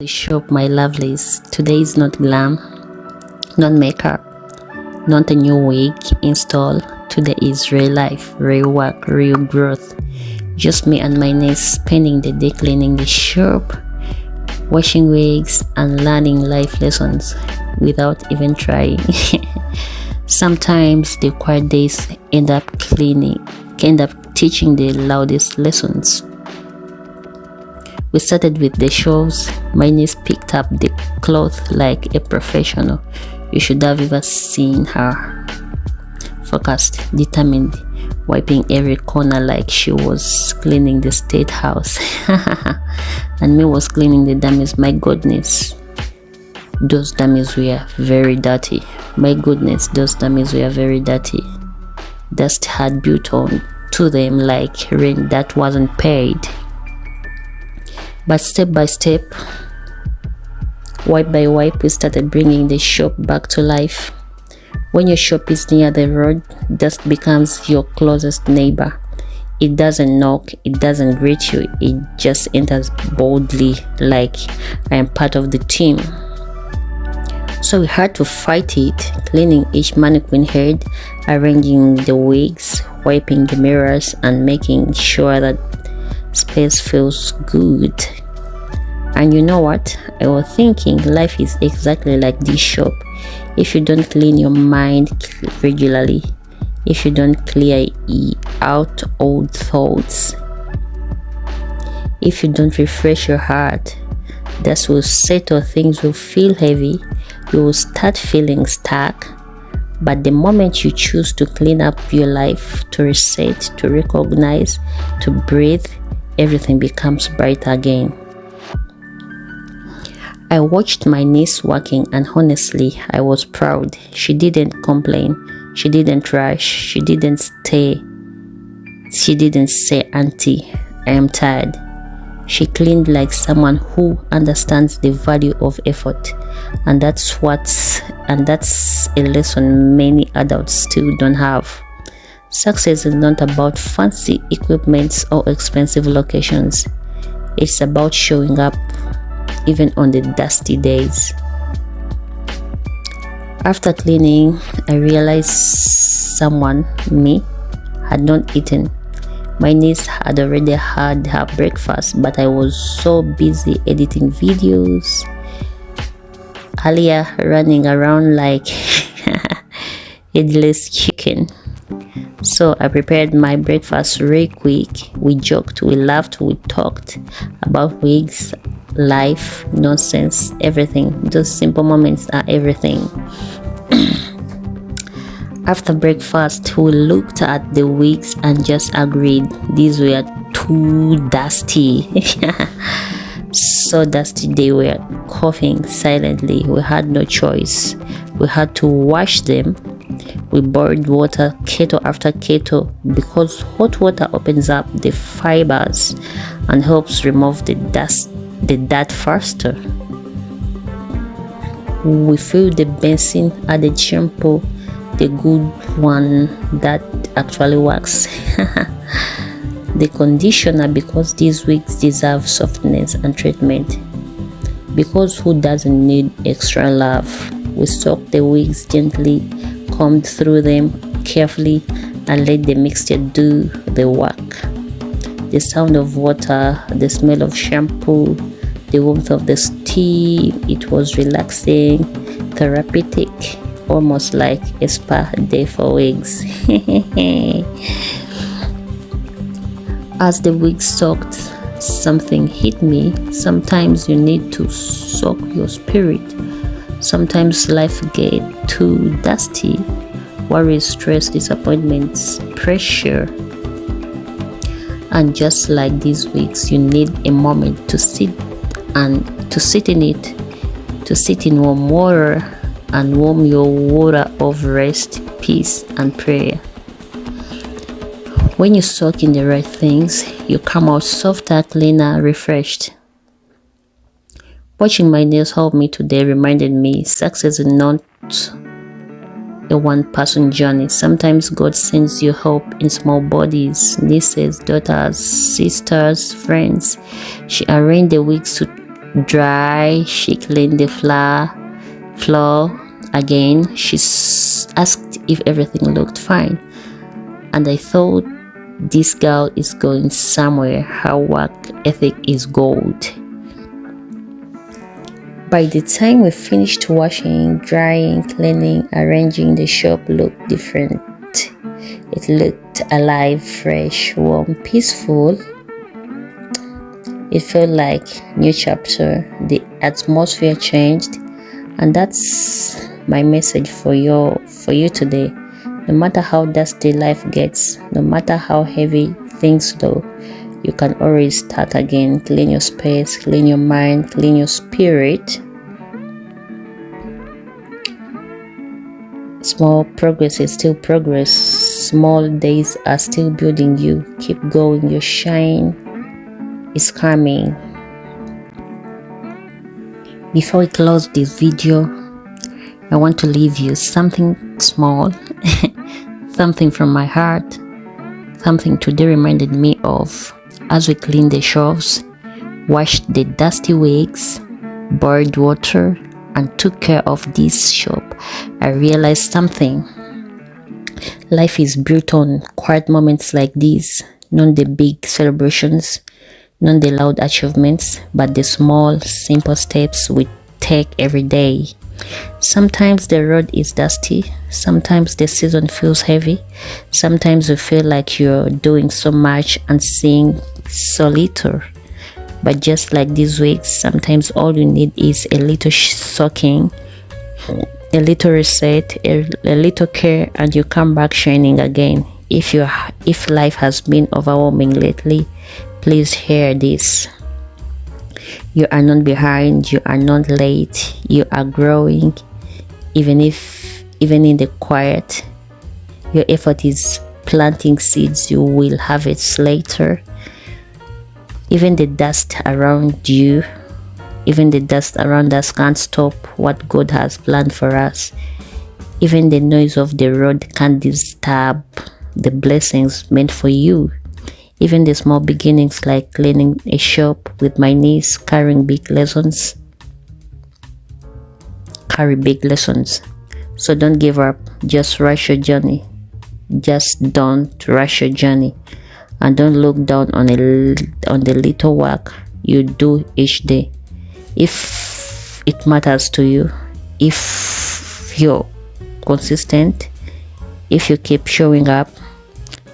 The shop, my lovelies. Today is not glam, not makeup, not a new wig install. Today is real life, real work, real growth. Just me and my niece spending the day cleaning the shop, washing wigs and learning life lessons without even trying. Sometimes the quiet days end up teaching the loudest lessons. We started with the shows. My niece picked up the cloth like a professional. You should have ever seen her. Focused, determined, wiping every corner like she was cleaning the state house. And me was cleaning the dummies. My goodness, those dummies were very dirty. My goodness, those dummies were very dirty. Dust had built on to them like rent that wasn't paid. But step by step, wipe by wipe, we started bringing the shop back to life. When your shop is near the road, dust becomes your closest neighbor. It doesn't knock, it doesn't greet you, it just enters boldly like I am part of the team. So we had to fight it, cleaning each mannequin head, arranging the wigs, wiping the mirrors, and making sure that space feels good. And you know what? I was thinking life is exactly like this shop. If you don't clean your mind regularly, if you don't clear out old thoughts, if you don't refresh your heart, that will settle. Things will feel heavy. You will start feeling stuck. But the moment you choose to clean up your life, to reset, to recognize, to breathe, everything becomes bright again. I watched my niece working, and honestly, I was proud. She didn't complain. She didn't rush. She didn't say, "Auntie, I am tired." She cleaned like someone who understands the value of effort. And that's a lesson many adults still don't have. Success is not about fancy equipments or expensive locations. It's about showing up even on the dusty days. After cleaning, I realized me, had not eaten. My niece had already had her breakfast, but I was so busy editing videos earlier, running around like headless chicken. So I prepared my breakfast real quick. We joked, we laughed, we talked about wigs, life, nonsense, everything. Those simple moments are everything. After breakfast, we looked at the wigs and just agreed these were too dusty. So dusty they were coughing silently. We had no choice. We had to wash them. We boiled water, kettle after kettle, because hot water opens up the fibers and helps remove the dirt faster. We filled the basin, added shampoo, the good one that actually works. The conditioner, because these wigs deserve softness and treatment. Because who doesn't need extra love? We soaked the wigs gently, combed through them carefully, and let the mixture do the work. The sound of water, the smell of shampoo, the warmth of the steam, it was relaxing, therapeutic, almost like a spa day for wigs. As the wigs soaked, something hit me. Sometimes you need to soak your spirit. Sometimes life gets too dusty. Worries, stress, disappointments, pressure. And just like these wigs, you need a moment to sit in it, to sit in warm water and warm your water of rest, peace, and prayer. When you soak in the right things, you come out softer, cleaner, refreshed. Watching my nails help me today reminded me success is not a one-person journey. Sometimes God sends you help in small bodies, nieces, daughters, sisters, friends. She arranged the wigs dry. She cleaned the floor again. She asked if everything looked fine, and I thought, this girl is going somewhere. Her work ethic is gold. By the time we finished washing, drying, cleaning, arranging, the shop looked different. It looked alive, fresh, warm, peaceful. It felt like new chapter. The atmosphere changed, and that's my message for you today. No matter how dusty life gets, no matter how heavy things do, you can always start again. Clean your space, clean your mind, clean your spirit. Small progress is still progress. Small days are still building you. Keep going. Your shine is coming. Before we close this video, I want to leave you something small, something from my heart, something today reminded me of. As we cleaned the shelves, washed the dusty wigs, boiled water, and took care of this shop, I realized something. Life is built on quiet moments like these, not the big celebrations, not the loud achievements, but the small, simple steps we take every day. Sometimes the road is dusty, sometimes the season feels heavy, sometimes you feel like you're doing so much and seeing so little. But just like these wigs, sometimes all you need is a little soaking, a little reset, a little care, and you come back shining again. If life has been overwhelming lately, please hear this. You are not behind, you are not late, you are growing. Even in the quiet, your effort is planting seeds you will harvest later. Even the dust around you, even the dust around us can't stop what God has planned for us. Even the noise of the road can't disturb the blessings meant for you. Even the small beginnings like cleaning a shop with my niece carry big lessons. So don't give up. Just rush your journey. Just don't rush your journey. And don't look down on the little work you do each day. If it matters to you, if you're consistent, if you keep showing up,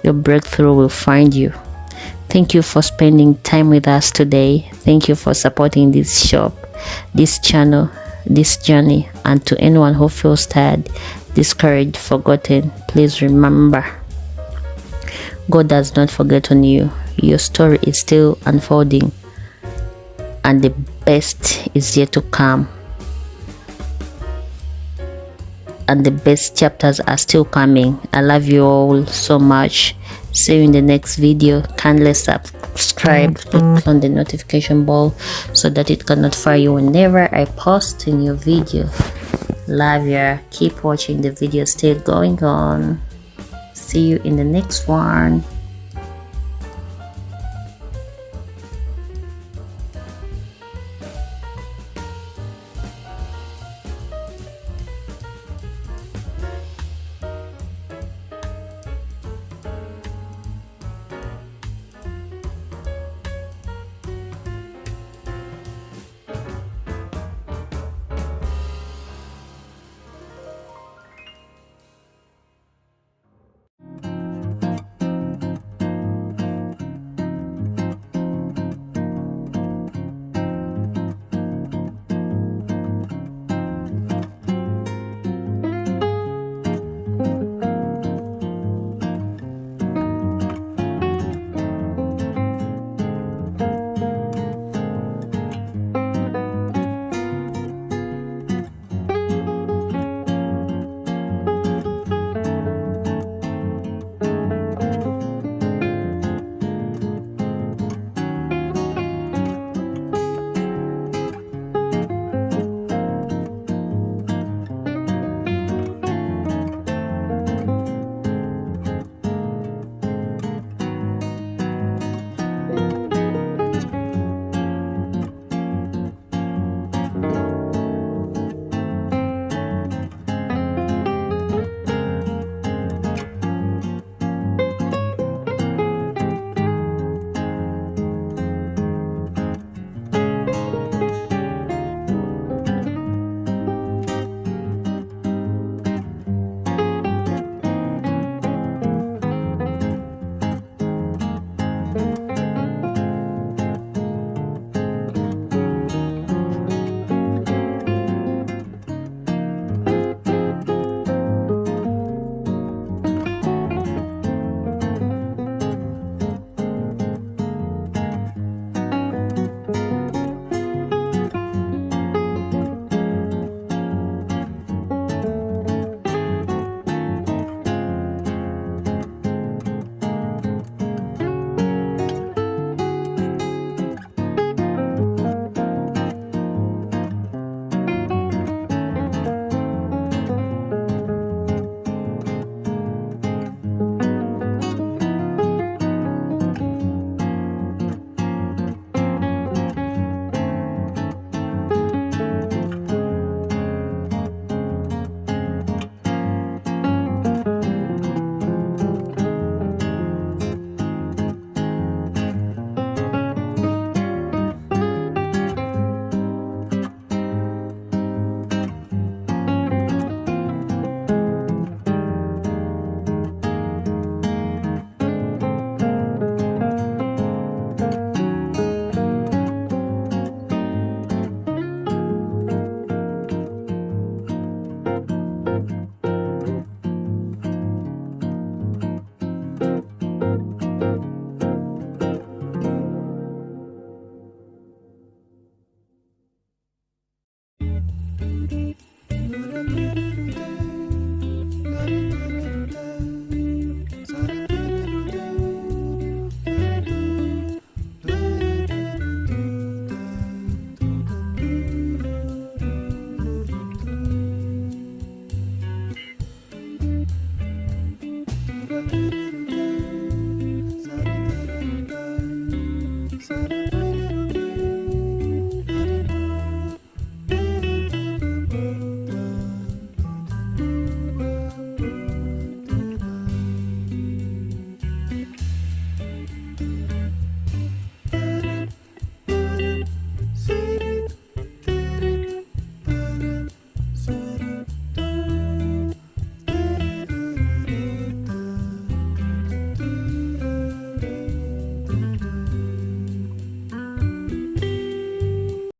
your breakthrough will find you. Thank you for spending time with us today. Thank you for supporting this shop, this channel, this journey. And to anyone who feels tired, discouraged, forgotten, please remember, God does not forget on you. Your story is still unfolding, and the best is yet to come. And the best chapters are still coming. I love you all so much. See you in the next video. Kindly subscribe, click on the notification bell so that it can notify you whenever I post a new video. Love ya. Keep watching the video still going on. See you in the next one.